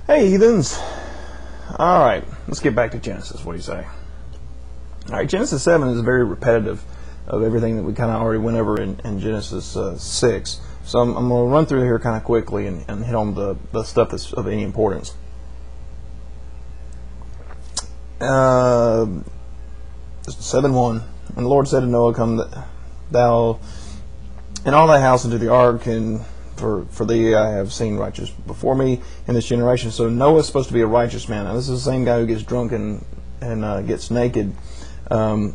Hey, heathens. Alright, let's get back to Genesis. What do you say? Alright, Genesis 7 is very repetitive of everything that we kind of already went over in Genesis 6. So I'm going to run through here kind of quickly and hit on the stuff that's of any importance. 7:1. And the Lord said to Noah, "Come thou and all thy house into the ark, and for thee I have seen righteous before me in this generation." So Noah's supposed to be a righteous man. Now this is the same guy who gets drunk and gets naked, and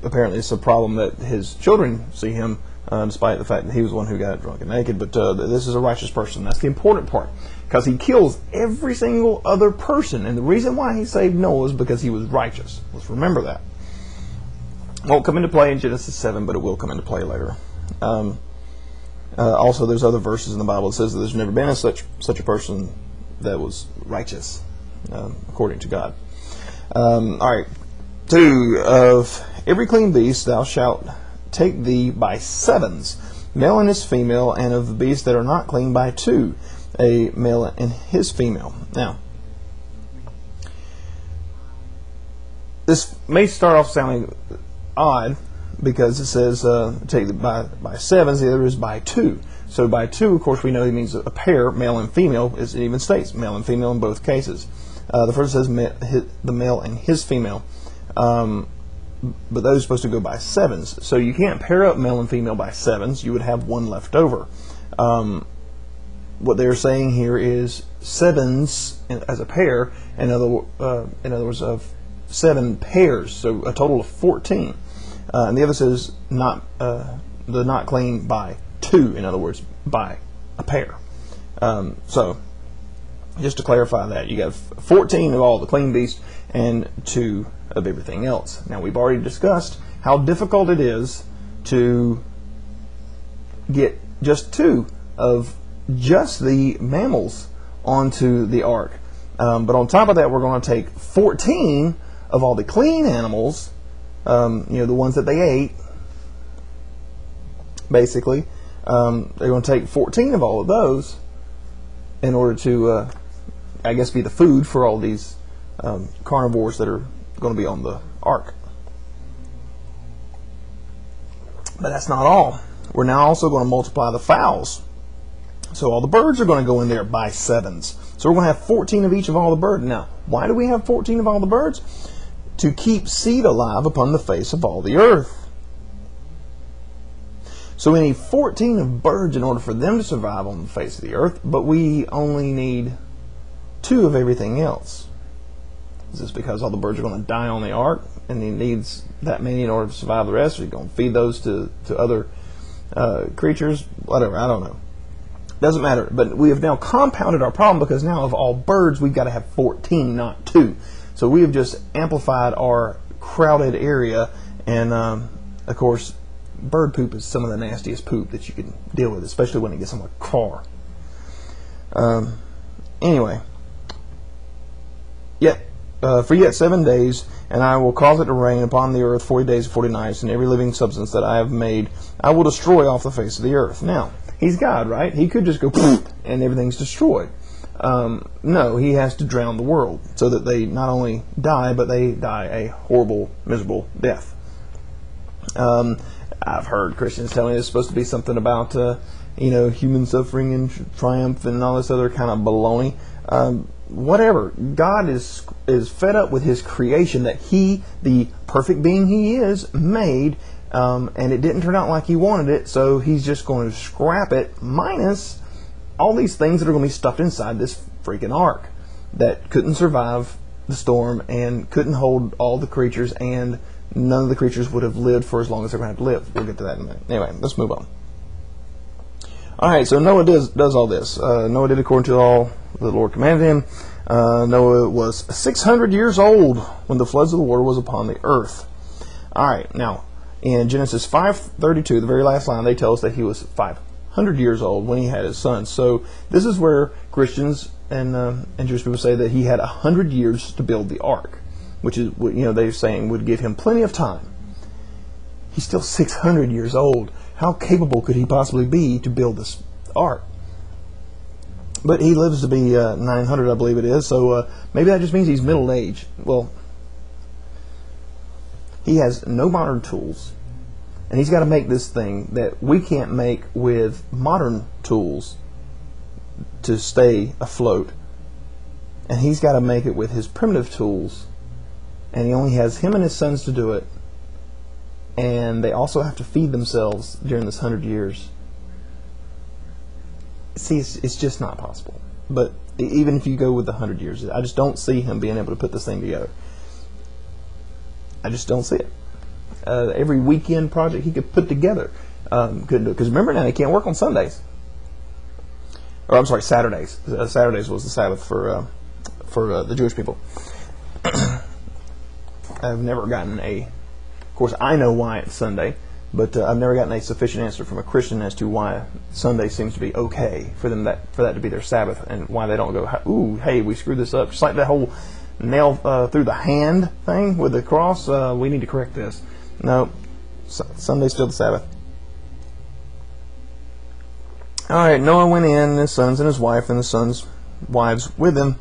apparently it's a problem that his children see him, despite the fact that he was the one who got drunk and naked. But this is a righteous person. That's the important part, because he kills every single other person, and the reason why he saved Noah is because he was righteous. Let's remember that. Won't come into play in Genesis 7, but it will come into play later. Also, there's other verses in the Bible that says that there's never been such a person that was righteous, according to God. All right. 2, of every clean beast thou shalt take thee by sevens, male and his female, and of the beasts that are not clean by 2, a male and his female. Now, this may start off sounding odd, because it says take by sevens, the other is by 2. So by 2, of course, we know it means a pair, male and female, as it even states, male and female in both cases. The first says the male and his female, but those are supposed to go by sevens. So you can't pair up male and female by sevens. You would have one left over. What they're saying here is sevens as a pair, in other words, of 7 pairs, so a total of 14. And the other says not clean by 2, in other words, by a pair. So, just to clarify that, you got 14 of all the clean beasts and 2 of everything else. Now, we've already discussed how difficult it is to get just 2 of just the mammals onto the ark. But on top of that, we're going to take 14 of all the clean animals, the ones that they ate, basically. They're going to take 14 of all of those in order to, I guess, be the food for all these carnivores that are going to be on the ark. But that's not all. We're now also going to multiply the fowls. So all the birds are going to go in there by sevens. So we're going to have 14 of each of all the birds. Now, why do we have 14 of all the birds? To keep seed alive upon the face of all the earth. So we need 14 of birds in order for them to survive on the face of the earth, but we only need 2 of everything else. Is this because all the birds are going to die on the ark, and he needs that many in order to survive the rest? Or are you going to feed those to other creatures? Whatever, I don't know. Doesn't matter. But we have now compounded our problem, because now of all birds, we've got to have 14, not 2. So we have just amplified our crowded area, and of course, bird poop is some of the nastiest poop that you can deal with, especially when it gets on a car. Anyway, for yet 7 days, and I will cause it to rain upon the earth 40 days and 40 nights, and every living substance that I have made I will destroy off the face of the earth. Now, he's God, right? He could just go poof, and everything's destroyed. No, he has to drown the world so that they not only die, but they die a horrible, miserable death. I've heard Christians telling me it's supposed to be something about human suffering and triumph and all this other kind of baloney. Whatever. God is fed up with his creation that he, the perfect being he is, made, and it didn't turn out like he wanted it, so he's just going to scrap it, minus all these things that are going to be stuffed inside this freaking ark that couldn't survive the storm and couldn't hold all the creatures, and none of the creatures would have lived for as long as they're going to have to live. We'll get to that in a minute. Anyway, let's move on. Alright, so Noah does all this. Noah did according to all the Lord commanded him. Noah was 600 years old when the floods of the water was upon the earth. Alright, now, in Genesis 5:32, the very last line, they tell us that he was 500 years old when he had his son. So this is where Christians and Jewish people say that he had 100 years to build the ark, which is what they're saying would give him plenty of time. He's still 600 years old. How capable could he possibly be to build this ark? But he lives to be 900, I believe it is. So maybe that just means he's middle aged. Well, he has no modern tools, and he's got to make this thing that we can't make with modern tools to stay afloat. And he's got to make it with his primitive tools, and he only has him and his sons to do it. And they also have to feed themselves during this 100 years. See, it's just not possible. But even if you go with the 100 years, I just don't see him being able to put this thing together. I just don't see it. Every weekend project he could put together couldn't do it. Because remember now, he can't work on Sundays. Or I'm sorry, Saturdays. Saturdays was the Sabbath for the Jewish people. I've never gotten of course I know why it's Sunday, but I've never gotten a sufficient answer from a Christian as to why Sunday seems to be okay for them, for that to be their Sabbath, and why they don't go, ooh, hey, we screwed this up. Just like that whole nail through the hand thing with the cross, we need to correct this. No, Sunday's still the Sabbath. All right, Noah went in, his sons and his wife, and his sons' wives with him.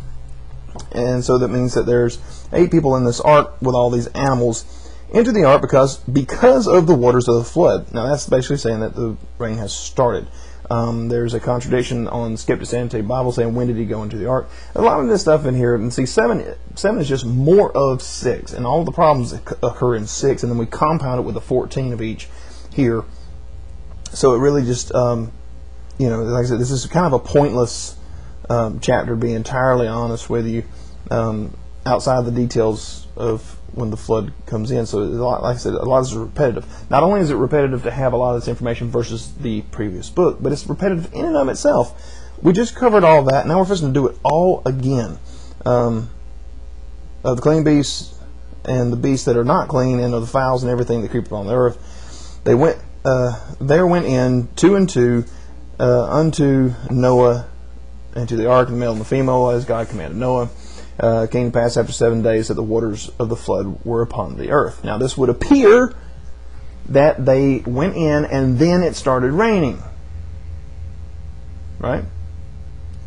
And so that means that there's 8 people in this ark with all these animals into the ark because of the waters of the flood. Now that's basically saying that the rain has started. There's a contradiction on Skeptic's Annotated Bible saying when did he go into the ark. A lot of this stuff in here, and see, 7 is just more of 6, and all the problems occur in 6, and then we compound it with the 14 of each here. So it really just, like I said, this is kind of a pointless chapter, to be entirely honest with you, outside the details of when the flood comes in. So like I said, a lot of this is repetitive. Not only is it repetitive to have a lot of this information versus the previous book, but it's repetitive in and of itself. We just covered all that. Now we're supposed to do it all again. Of the clean beasts and the beasts that are not clean, and of the fowls and everything that creep upon the earth. They went in 2 and 2 unto Noah into the ark, the male and the female, as God commanded Noah. Came to pass after 7 days that the waters of the flood were upon the earth. Now this would appear that they went in and then it started raining. Right?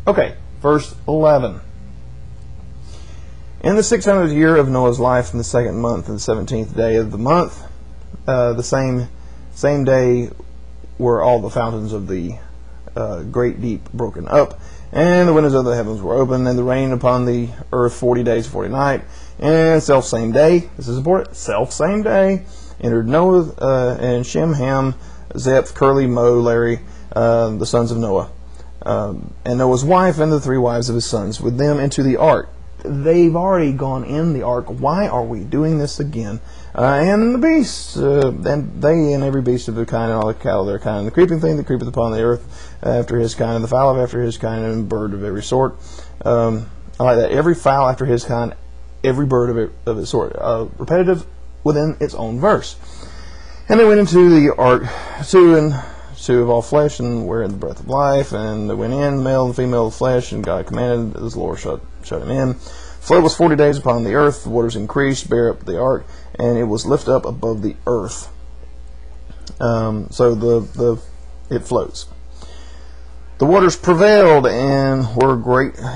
Okay, verse 11. In the 600th year of Noah's life, in the 2nd month, and the 17th day of the month, the same day were all the fountains of the great deep broken up, and the windows of the heavens were open, and the rain upon the earth 40 days, 40 nights. And self same day, this is important, self same day, entered Noah and Shem, Ham, Zeph, Curly, Mo, Larry, the sons of Noah, and Noah's wife and the 3 wives of his sons with them into the ark. They've already gone in the ark. Why are we doing this again? And the beasts, and they and every beast of their kind, and all the cattle of their kind, and the creeping thing that creepeth upon the earth after his kind, and the fowl after his kind, and bird of every sort. I like that. Every fowl after his kind, every bird of its sort. Repetitive within its own verse. And they went into the ark, 2 and 2 of all flesh, and wherein the breath of life, and they went in, male and female of flesh, and God commanded, as the Lord shut him in. Flood was 40 days upon the earth, the waters increased, bare up the ark, and it was lifted up above the earth. So it floats. The waters prevailed and were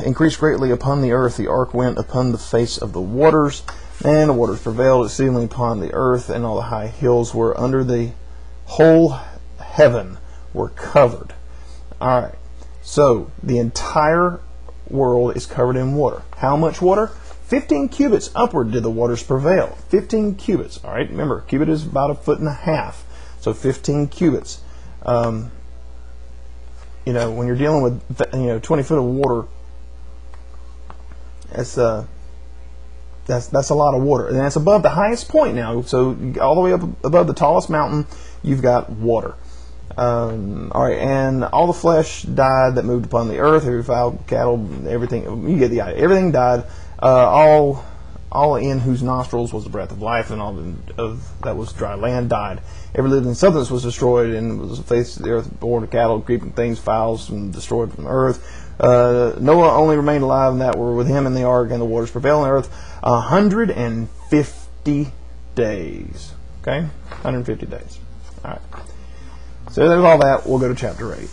increased greatly upon the earth. The ark went upon the face of the waters, and the waters prevailed exceedingly upon the earth, and all the high hills were under the whole heaven were covered. All right. So the entire world is covered in water. How much water? 15 cubits upward did the waters prevail. 15 cubits. All right. Remember, a cubit is about 1.5 feet. So 15 cubits. When you're dealing with 20 foot of water, that's a lot of water, and that's above the highest point now. So all the way up above the tallest mountain, you've got water. All right, and all the flesh died that moved upon the earth, every fowl, cattle, everything. You get the idea. Everything died. All in whose nostrils was the breath of life, and all that was dry land died. Every living substance was destroyed, and was the face of the earth, born of cattle, creeping things, fowls, and destroyed from the earth. Noah only remained alive, and that were with him in the ark, and the waters prevailed on the earth 150 days. Okay, 150 days. All right. So there's all that. We'll go to chapter 8.